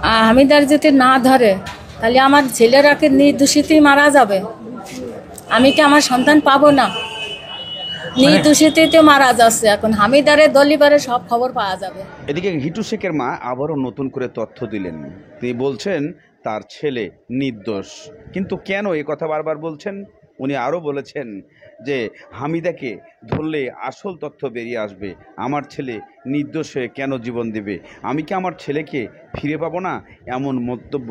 হামিদার যদি না ধরে তাহলে আমার ছেলেরাকে নির্দোষিতেই মারা যাবে। আমি কি আমার সন্তান পাবো না? নির্দোষিতেই মারা যাচ্ছে। এখন হামিদারে দলিবারে সব খবর পাওয়া যাবে। এদিকে হিটু শেখের মা আবারও নতুন করে তথ্য দিলেন। তিনি বলছেন তার ছেলে নির্দোষ, কিন্তু কেন এ কথা বারবার বলছেন? উনি আরও বলেছেন যে হামিদাকে ধরলে আসল তথ্য বেরিয়ে আসবে। আমার ছেলে নির্দোষ হয়ে কেন জীবন দেবে? আমি কি আমার ছেলেকে ফিরে পাবো না? এমন মন্তব্য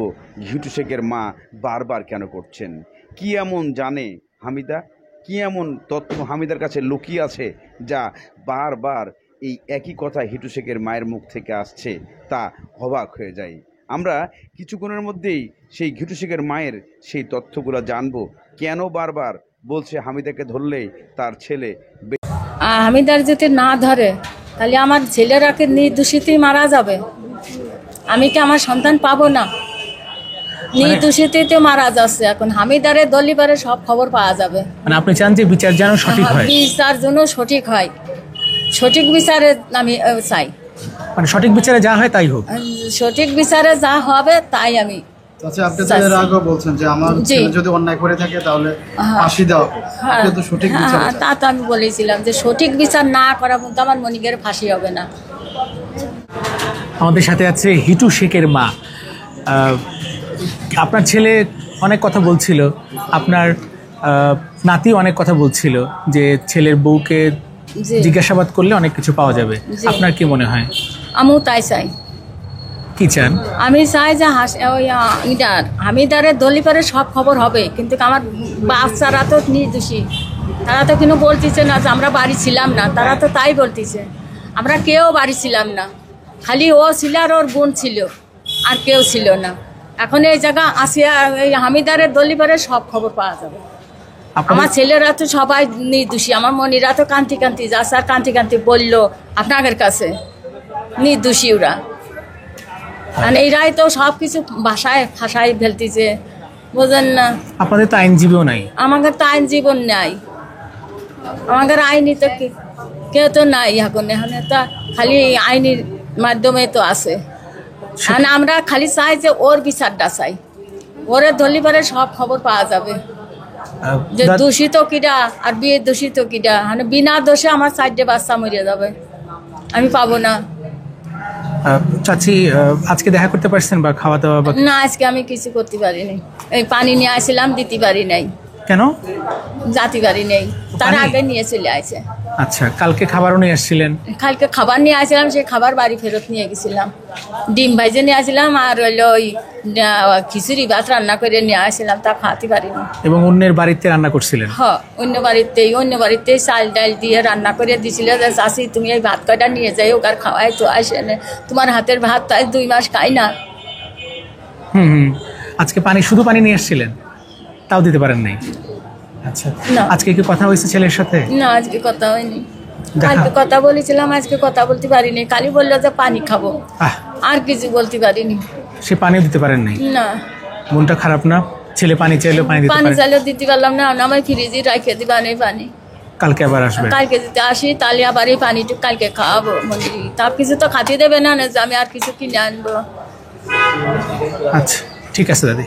হিটু শেখের মা বারবার কেন করছেন? কি এমন জানে হামিদা? কি এমন তথ্য হামিদার কাছে লুকিয়ে আছে যা বারবার এই একই কথা হিটু শেখের মায়ের মুখ থেকে আসছে? তা অবাক হয়ে যায়। আমরা কিছুক্ষণের মধ্যেই সেই হিটু শেখের মায়ের সেই তথ্যগুলো জানবো। কেন বারবার বলছে হামিদাকে ধরলেই তার ছেলে। হামিদার যদি না ধরে তাহলে আমার ছেলেরাকে নির্দোষিতেই মারা যাবে। আমি কি আমার সন্তান পাবো না? নির্দোষিতেই তো মারা যাচ্ছে। এখন হামিদারে দলিবারে সব খবর পাওয়া যাবে। মানে আপনি চান যে বিচার যেন সঠিক হয়? বিচার যেন সঠিক হয়, সঠিক বিচারে আমি চাই। মানে সঠিক বিচারে যা হয় তাই হোক। সঠিক বিচারে যা হবে তাই আমি। আচ্ছা, আপনি তো এর আগেও বলছেন যে আমার ছেলে যদি অন্যায় করে থাকে তাহলে ফাঁসি দাও। আপনি তো সঠিক বিচার চান। তা তো আমি বলেছিলাম যে সঠিক বিচার না করা পর্যন্ত আমার মনিকের ফাঁসি হবে না। আমাদের সাথে আছে হিটু শেখের মা। আপনার ছেলে অনেক কথা বলছিল, আপনার নাতি অনেক কথা বলছিল যে ছেলের বউকে জিজ্ঞাসাবাদ করলে অনেক কিছু পাওয়া যাবে। আপনার কি মনে হয়? আমিও তাই চাই। কি চান? আমি চাই যে হামিদারের দলিবারে সব খবর হবে, কিন্তু আমার বাচ্চারা তো নির্দোষী। তারা তো কিন্তু বলতেছে না যে আমরা বাড়ি ছিলাম না। তারা তো তাই বলতেছে আমরা কেউ বাড়ি ছিলাম না, খালি ও ছিল আর ওর বোন ছিল, আর কেউ ছিল না। এখন এই জায়গা আসিয়া এই হামিদারের দলিবারে সব খবর পাওয়া যাবে। আমার ছেলেরা তো সবাই নির্দোষী। আমার মনিরা তো কান্তি কান্তি যাচ্ছে আর কান্তি কান্তি বললো আপনাদের কাছে নির্দোষী ওরা। আর এইরাই তো সব কিছু ভাষায় ফাঁসায় ফেলতেছে, বোঝেন না? আপনাদের তো আইনজীবীও নাই। আমাদের তো আইনজীবন নাই, আমাদের আইনি তো কেউ তো নাই। এখন তো খালি আইনের মাধ্যমে তো আছে। মানে আমরা খালি চাই যে ওর বিচারটা চাই, ওরে দলিবারে সব খবর পাওয়া যাবে যে দোষিত কিডা আর বিয়ে দোষিত কিডা। মানে বিনা দোষে আমার 4টে বাচ্চা মরে যাবে, আমি পাবো না। চাচি, আজকে দেখা করতে পারছেন বা খাওয়া দাওয়া? না, আজকে আমি কিছু করতে পারিনি। এই পানি নিয়ে আসছিলাম, দিতে পারি নাই। কেন? জাতি বাড়ি নেই, তার আগে নিয়ে চলে আসে। আচ্ছা, কালকে খাবারও নিয়ে আসছিলেন? কালকে খাবার নিয়ে আসছিলাম, সেই খাবার বাড়ি ফেরত নিয়ে গেছিলাম। ডিম ভাইজে নিয়ে আসছিলাম আর হইলো ওই খিচুড়ি ভাত রান্না করে নিয়ে আসছিলাম, তা খাওয়াতে পারিনি। এবং অন্যের বাড়িতে রান্না করছিলেন? হ্যাঁ, অন্য বাড়িতেই চাল ডাল দিয়ে রান্না করে দিছিল যে চাষি তুমি এই ভাত কয়টা নিয়ে যাই, ওকার খাওয়াই তো আসে না, তোমার হাতের ভাত তাই 2 মাস খাই না। আজকে শুধু পানি নিয়ে আসছিলেন, তাও দিতে পারেন নাই? আচ্ছা, আজকে কি কথা হয়েছে ছেলের সাথে? না, আজকে কথা হয়নি। কালকে কথা বলেছিলাম, আজকে কথা বলতে পারিনি। খালি বললো যে পানি খাবো, আর কিছু বলতে পারিনি। সে পানিও দিতে পারেন নাই? না। মনটা খারাপ না? ছেলে পানি চাইলেও পানি চাইলেও দিতে পারলাম না। আমার ফ্রিজে রাখে দিবা নেই পানি। কালকে আবার আসবে? কালকে যদি আসি তাহলে আবার এই পানিটা কালকে খাওয়াবো। মন্দির তার কিছু তো খাতে দেবে না যে আমি আর কিছু কিনে আনবো। আচ্ছা, ঠিক আছে দাদি।